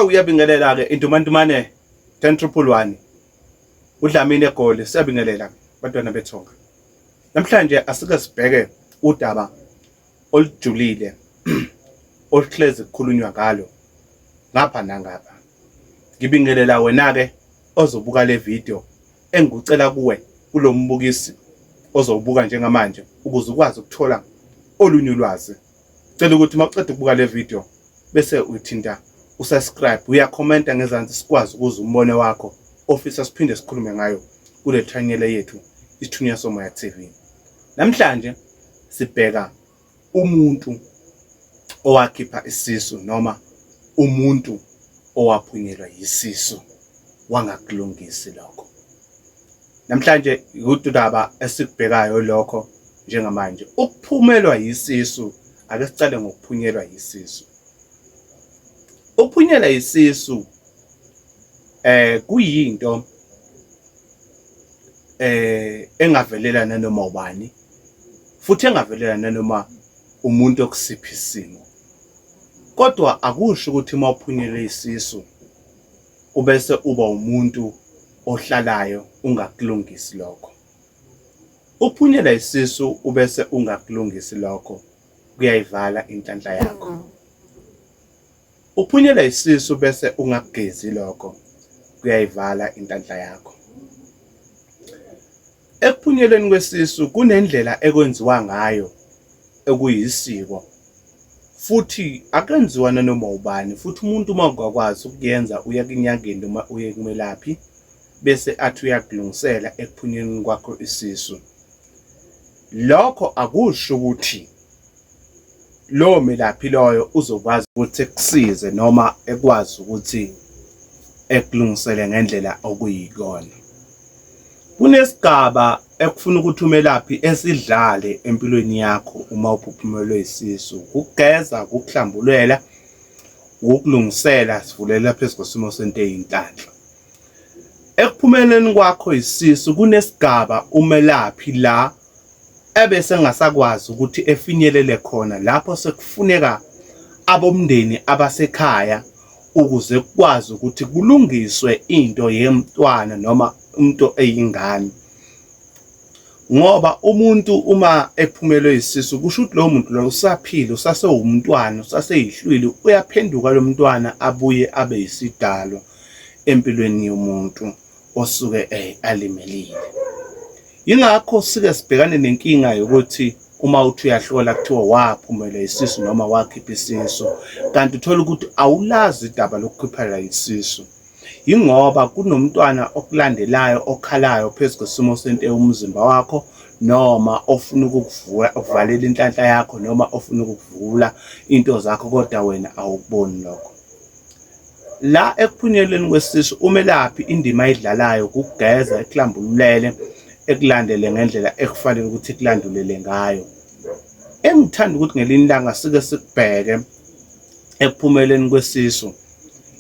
Uyabingelela ke intumantumane 10,111 uDlamini eGoli siyabingelela bantwana bethonga. Namhlanje asike sibheke udaba olujulile oluhlezi kukhulunywa ngalo ngapha nangapha. Ngibingelela wena ke ozobuka le video engikucela kuwe kulombukisi ozobuka njengamanje ukuze ukwazi ukuthola olunye ulwazi. Cela ukuthi mawuqeda ukubuka le video bese uthinta usubscribe, uyakhomenta ngezansi sikwazi ukuza umbono wakho ofisa siphinde sikhulume ngayo kule channel yethu Isithunywa Somoya TV. Namhlanje sibheka umuntu owakhipha isisu noma umuntu owaphunyelwa yisisu wangakulungisi lokho. Namhlanje udaba esikubhekayo lokho njengamanje ukuphumelwa yisisu. Ake sicale ngokuphunyelwa yisisu. Ukuphunyelwa yisisu kuyinto engavelela nanoma ubani futhi engavelela nanoma umuntu okusipha isimo. Kodwa akusho ukuthi mawuphunyelwe yisisu ubese uba umuntu ohlalayo ungakulungisi lokho. Ukuphunyelwa yisisu ubese ungakulungisi lokho kuyayivala inhlanhla yakho. Ukuphunyelwa yisisu bese ungakugezi lokho kuyayivala inhlanhla yakho. Ekuphunyelweni kwesisu kunendlela ekwenziwa ngayo ekuyisiko futhi akenziwa nanoma ubani futhi umuntu uma ungakwazi ukuyenza uya kinyangeni noma uye kumelaphi bese athi uyakulungisela ekuphunyelweni kwakho isisu. Lokho akusho ukuthi lo melaphi loyo uzokwazi ukuthi ekusize noma ekwazi ukuthi ekulungisele ngendlela okuyikona. Kunesigaba ekufuna ukuthi umelaphi esidlale empilweni yakho uma uphuphumelwe yisisu. Ukugeza, ukuhlambulela, ukulungisela sivulela phezulu kwesimo sento eyinhlanhla. Ekuphumeleni kwakho yisisu kunesigaba umelaphi la ebese ngasakwazi ukuthi efinyelele khona lapho sekufuneka abomndeni abasekhaya ukuze kukwazi ukuthi kulungiswe into yemntwana noma umuntu eyingane. Ngoba umuntu uma ephumelwe yisisu kusho ukuthi lo muntu lo usaphila, usasewumntwana, usaseyihlwili, uyaphenduka lo mntwana abuye abe yisidalwa empilweni yomuntu osuke alimelile. Yingakho sike sibhekane nenkinga yokuthi uma uthi uyahlola kuthiwa waphumelwa yisisu noma wakhipha isisu kanti uthola ukuthi awulazi idaba lokukhipha yisisu. Yingoba kunomntwana okulandelayo okhalayo phezulu kwesimo sento umzimba wakho noma ofuna ukuvalela inhlanhla yakho noma ofuna ukuvula into zakho kodwa wena awukuboni lokho. La ekuphunyelweni kwesisu umelaphi indima ayidlalayo ukugeza, ekuhlambululele, ekulandele ngendlela ekufanele ukuthi ekulandulele ngayo. Engithanda ukuthi ngelinye ilanga sike sikubheke ekuphumeleni kwesisu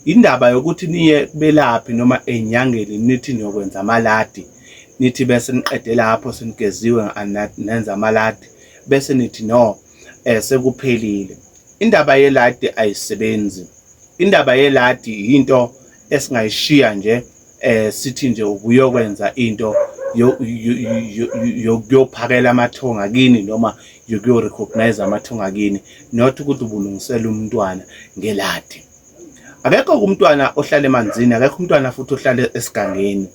indaba yokuthi niye kubelaphi noma enyangeni nithi niyokwenza amaladi, nithi bese niqede lapho senigeziwe nenza amaladi bese nithi no sekuphelile. Indaba yeladi ayisebenzi. Indaba yeladi into esingayishiya nje sithi nje ukuyokwenza into yokuyophakela amathonga kini noma yokuyorecognize amathonga kini not ukuthi ubulungisela umntwana ngeladi. Akekho umntwana ohlala emanzini, akekho umntwana futhi ohlala esigangeni.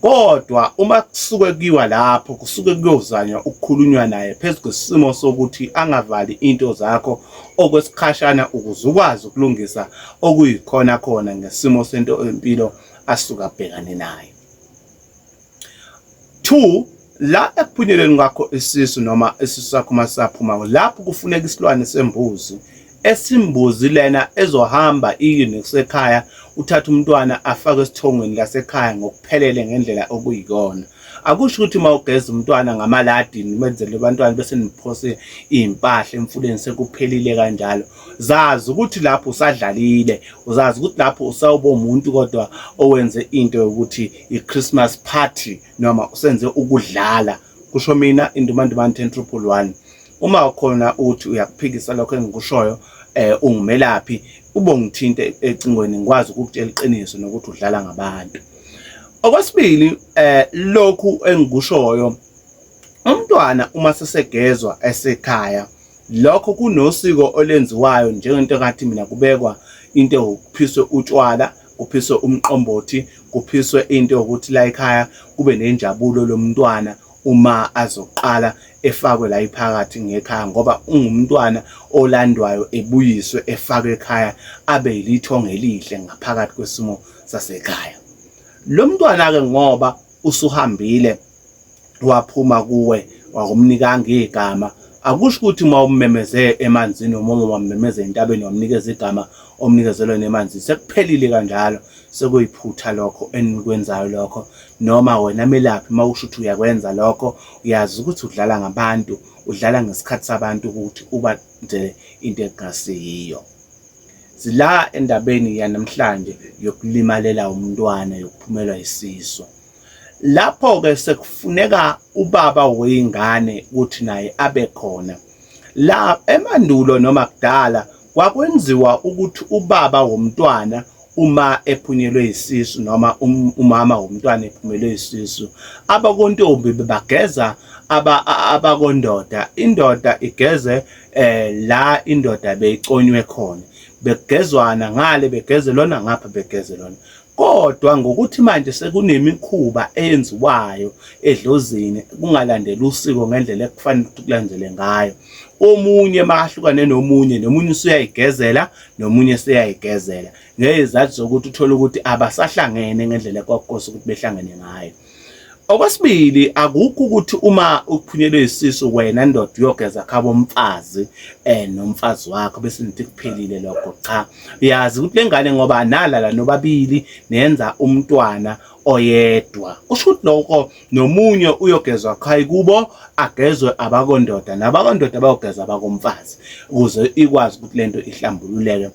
Kodwa uma kusuke kuyiwa lapho kusuke kuyozanywa ukukhulunywa naye phezulu kwesimo sokuthi angavali into zakho okwesikhashana ukuze ukwazi ukulungisa okuyikhona khona ngesimo sento empilo asuka abhekane nayo. 2 la ekuphunyelweni kwakho isisu noma isisu sakho masaphuma lapho kufuneka isilwane sembuzi esimbuzi lena ezohamba iye nesekhaya uthatha umntwana afake esithongweni lasekhaya ngokuphelele ngendlela okuyikona. Akusho ukuthi mawugeza umntwana ngamaladi nimenzele abantwana bese niphose impahla emfuleni sekuphelile kanjalo. Zazi ukuthi lapho usadlalile, uzazi ukuthi lapho usawuba umuntu kodwa owenze into yokuthi iChristmas party noma usenze ukudlala. Kusho mina indumandumane 10,111 uma ukhona uthi uyakuphikisa lokho engikushoyo ungumelaphi ubongithinte ecingweni ngikwazi ukukutshela iqiniso nokuthi udlala ngabantu. Okwesibili, lokhu engikushoyo, umntwana uma sesegezwa esekhaya, lokho kunosiko olenziwayo njengento ngathi mina kubekwa into yokuphiswa utshwala, kuphiswe umqombothi, kuphiswe into yokuthi la ekhaya kube nenjabulo lomntwana uma azoqala efakwe la iphakathi ngekhaya, ngoba ungumntwana olandwayo ebuyiswe efakwe ekhaya abe yilithonga elihle ngaphakathi kwesimo sasekhaya. Lo mntwana ke ngoba usuhambile waphuma kuwe wakumnikanga igama, akusho ukuthi uma ummemeze emanzini noma ummemeze entabeni wamnikeza igama omnikezelwe emanzini sekuphelile kanjalo, sekuyiphutha lokho enikwenzayo lokho, noma wena melaphi uma usho ukuthi uyakwenza lokho uyazi ukuthi udlala ngabantu, udlala ngesikhathi sabantu ukuthi ubenzele into engasiyiyo. Sila endabeni yanamhlanje yokulimalela umntwana, yokuphumelwa isisu. Lapho ke sekufuneka ubaba weyingane ukuthi naye abe khona. La emandulo noma kudala kwakwenziwa ukuthi ubaba womntwana uma ephunyelwe isisu noma umama womntwana ephumelwe isisu, abakontombi bageza abakondoda, indoda igeze la indoda beyiconywe khona, begezwana ngale begeze lona ngapha begeze lona. Kodwa ngokuthi manje sekunemikhuba eyenziwayo edlozini kungalandela usiko ngendlela ekufanele ukuthi kulandele ngayo, omunye mahlukane nomunye usuyayigezela nomunye seyayigezela, ngezathu zokuthi uthola ukuthi abasahlangene ngendlela kwakukosa ukuthi behlangene ngayo. Okwesibili, akukho ukuthi uma uphunyelwe isisu wena ndoda uyogeza khabo mfazi nomfazi wakho bese nithi kuphelile lokho. Cha, uyazi ukuthi lengane ngoba nalala nobabili nenza umntwana oyedwa, kusho ukuthi lokho nomunye uyogezwa khaya kubo agezwe abakondoda nabakondoda bayogeza abakomfazi ukuze ikwazi ukuthi lento ihlambululeke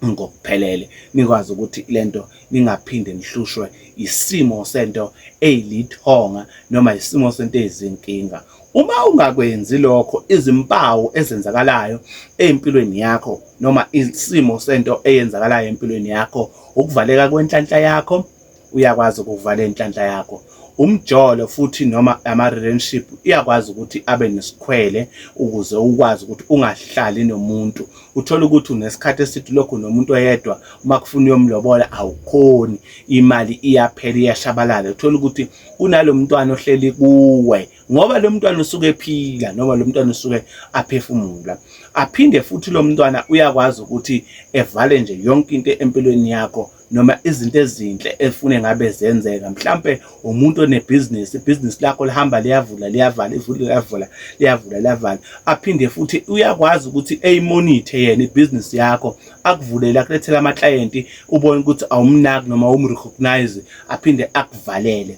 ngokuphelele, nikwazi ukuthi lento ningaphinde nihlushwe isimo sento eyilithonga noma isimo sento ezinkinga. Uma ungakwenzi lokho, izimpawu ezenzakalayo empilweni yakho noma isimo sento eyenzakalayo empilweni yakho, ukuvaleka kwenhlanhla yakho, uyakwazi ukuvala inhlanhla yakho. Umjolo futhi noma ama-relationship iyakwazi ukuthi abe nesikhwele ukuze ukwazi ukuthi ungahlali nomuntu. Uthola ukuthi unesikhathi esithi lokho nomuntu oyedwa, uma kufuna uyomlobola awukhoni, imali iyaphela iyashabalala. Uthola ukuthi kunalo mntwana ohleli kuwe ngoba lo mntwana usuke ephila noma lo mntwana usuke aphefumula. Aphinde futhi lo mntwana uyakwazi ukuthi evale nje yonke into empilweni yakho noma izinto ezinhle efune ngabe zenzeka. Mhlambe umuntu onebhizinisi, ibhizinisi lakho lihamba liyavula liyavala, ivula liyavula liyavala. Aphinde futhi uyakwazi ukuthi eyimonithe yena ibhizinisi yakho, akuvulela akulethela ama-client, ubone ukuthi awumnaki noma umrecognize, aphinde akuvalele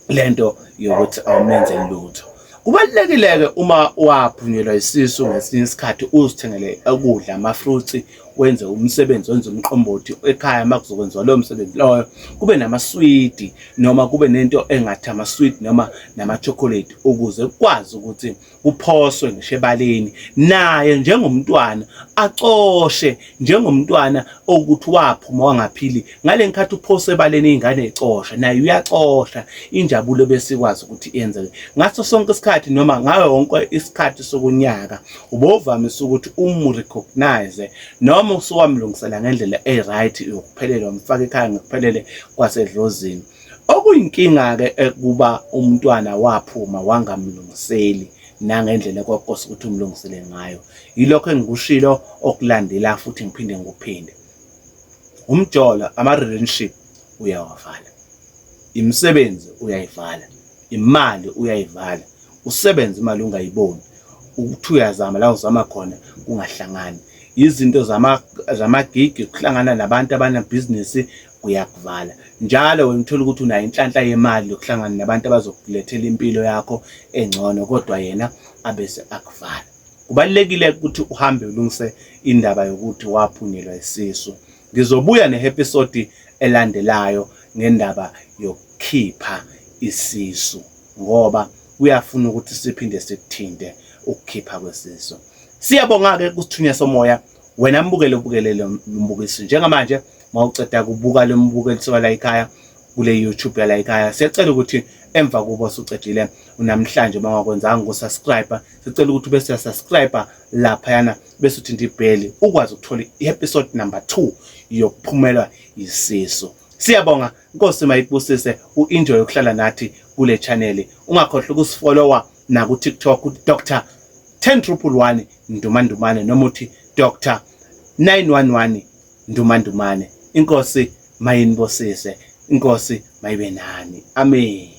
lento yokuthi awumenze lutho. Kubalulekile-ke uma waphunyelwa isisu ngesinye isikhathi uzithengele ukudla, ama-fruits, wenze umsebenzi, wenze umqombothi ekhaya. Uma kuzokwenziwa lowo msebenzi loyo, kube namaswidi noma kube nento engathi amaswidi noma nama-chocolate ukuze ukwazi ukuthi kuphoswe ngisho ebaleni, naye njengomntwana acoshe, njengomntwana ukuthi waphuma wangaphili ngale ngikhathi uphose ebaleni iy'ngane ey'cosha, naye uyacosha, injabulo bese ikwazi ukuthi iyenzeke ngaso sonke isikhathi noma ngayo wonke isikhathi sokunyaka. Ubovamise ukuthi umrecognize noma usuwamlungisela ngendlela e-right yokuphelela, wamfaka ekhaya ngokuphelele kwasedlozini. Okuyinkinga-ke ekuba umntwana waphuma wangamlungiseli nangendlela kwakukosa ukuthi umlungisele ngayo, yilokho engikushilo okulandela futhi ngiphinde ngikuphinde. Umjolo, ama-relationship uyawavala, imisebenzi uyayivala, imali uyayivala, usebenza imali ungayiboni, ukuthi uyazama la uzama khona kungahlangani, izinto zamagigi ukuhlangana nabantu abanebhizinisi kuyakuvala. Njalo wena uthola ukuthi unayo inhlanhla yemali yokuhlangana nabantu abazokulethela impilo yakho engcono, kodwa yena abese akuvala. Kubalulekile ukuthi uhambe ulungise indaba yokuthi waphunyelwa isisu. Ngizobuya ne-episode elandelayo ngendaba yokukhipha isisu ngoba uyafuna ukuthi siphinde sikuthinte ukukhipha kwesisu. Siyabonga-ke kusithunywa somoya wena mbukele ubukele lo mbukiso njengamanje mawuceda kubuka lo mbukiso la ekhaya kule YouTube yala ekhaya. Siyacela ukuthi emva kubo sucedile namhlanje bangakwenzanga ukusubscribe, sicela ukuthi bese subscribe lapha yana bese uthinta ibheli ukwazi ukuthola i-episode number 2 yokuphumelwa isisu. Siyabonga, Nkosi mayikubusise, u-enjoy ukuhlala nathi kule channel. Ungakhohlwa ukusifollowa na ku TikTok uthi Dr 10111 Ndumandumane noma uthi Dr 911 Ndumandumane. Inkosi mayinibusise, Inkosi mayibe nani. Amen.